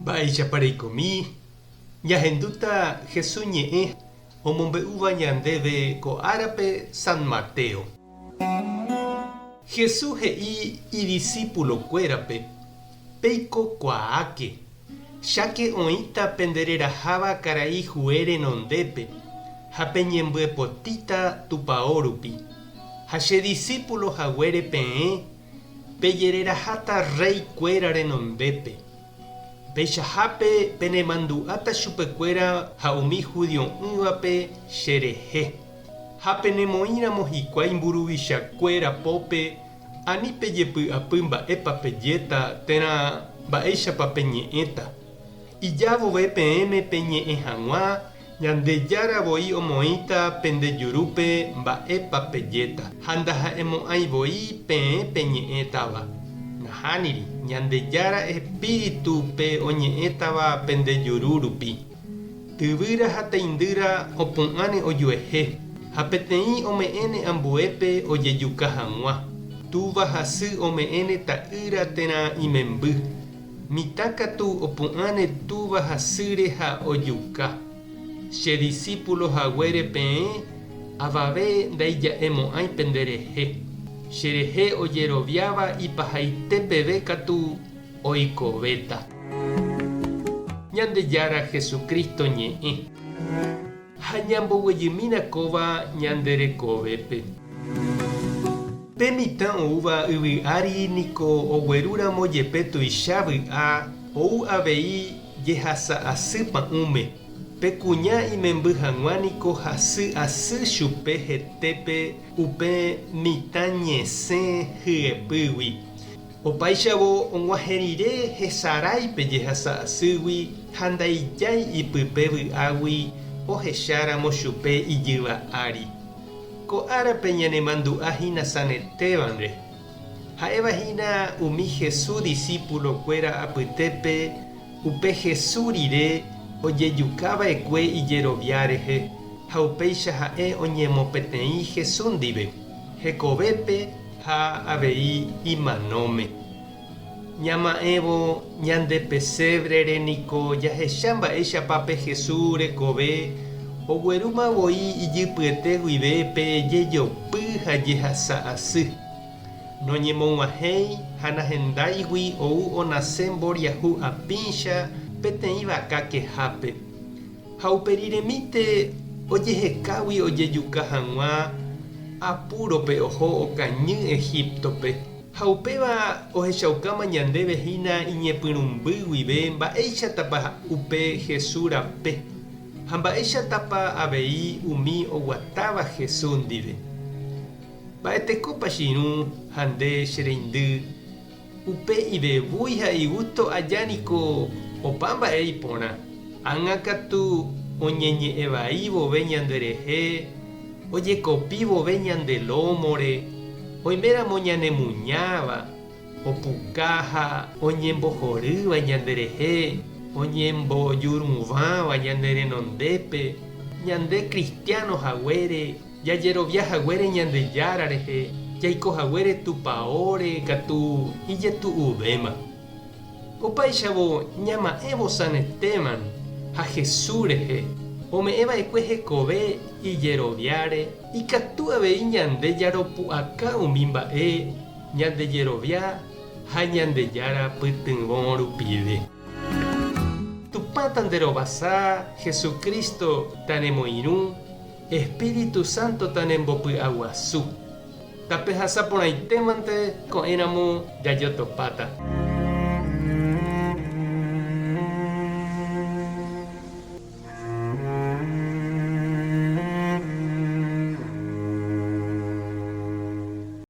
Mba'eichapareikomi ñahendúta Jesús ñe'ẽ omombe'úva ñandéve ko árape San Mateo. Jesús he'i idiscípulokuérape: péiko kuaáke, cháke oĩta pendereraháva karai hue renondépe ha peñembyepotĩta tupão rupi. Ha che discípulo haguére peẽ pejereraháta reikuéra renondépe. Peichahápe penemandu'áta chupekuéra ha umi judio'ỹvape cherehe. Ha penemoĩramo hikuái mburuvichakuéra pópe ani pejepy'apy mba'épa pejéta térã mba'éichapa peñe'ẽta. Ijávove peẽme peñe'ẽ hag̃ua ñandejáravoi omoĩta pendejurúpe mba'épa pejéta ha ndaha'emo'ãivoi peẽ peñe'ẽtava. Nahániri ñandejára espíritupe oñe'ẽtava pendejuru rupi. Tyvýra ha teindýra opu'ãne ojuehe ha peteĩ ome'ẽne ambuépe ojejuka hag̃ua. Túva hasy ome'ẽne ta'ýra térã imemby. Mitãkatu opu'ãne túva hasýre ha ojuka. Che discípulo haguére peẽ avave ndaija'emo'ãi penderehe. Cherehe ojeroviáva ipahaite peve katu oikovéta. Ñandejára Jesucristo ñe'ẽ ha ñamboguejymírakova ñanderekovépe. Pe mitã oúva yvy'ári niko oguerúramo jepe tuicha vy'a ou avei jehasa asy pa'ũme. Pe kuña imemby hag̃ua niko hasy asy chupe hetépe upe mitã ñesẽ hyepýgui. Opaichavo og̃uahẽ rire hesaráipe jehasa asýgui ha ndaijái ipype vy'águi ohecháramo chupe ijyva ári. Ko árape ñanemandu'ahína sanetévanre. Ha'evahína umi Jesús discípulokuéra apytépe upe Jesús rire ojejukava'ekue ijeroviárehe ha upéicha ha'e oñemopeteĩ Jesús ndive hekovépe ha avei imanóme. Ñama'ẽvo ñande pesébrere niko jahecha mba'éichapa pe Jesús rekove oguerúmavoi ijypyete guivépe jejopy ha jehasa asy. Noñemog̃uahẽi ha nahendáigui ou onase mboriahu apícha peteĩ vaka kehápe. Ha uperiremíte ojehekágui ojejuka hag̃ua apúrope oho okañy Egiptope. Ha upéva ohechaukáma ñandéve hína iñepyrũmby guive mba'éichatapa upe Jesús rape. Ha mba'éichatapa avei umi oguatáva Jesús ndive. Mba'etekópa chiru ha nde che reindy upe ivevúi ha igusto aja niko opa mba'e iporã. Ág̃akatu oñeñe'ẽvai vove ñanderehe, ojekopi vove ñande lómore, oiméramo ñanemuñáva, opuka ha oñembohorýva ñanderehe, oñembojurũváva ñande renondépe, ñande cristiano haguére, jajerovia haguére ñandejára rehe, jaikohaguére tupãóre katu ijetu'uvéma. Opaichavo ñama'ẽvo sanetéman ha Jesús rehe ome'ẽva'ekue hekove ijeroviáre ikatu avei ñande jaropu'aka umi mba'e ñandejerovia ha ñandejára pytyvõ rupive. Tupã tanderovasa Jesucristo tanemoirũ, Espíritu Santo tanembopy'aguasu. Tape hasapórãitémante ko'ẽramo jajotopáta.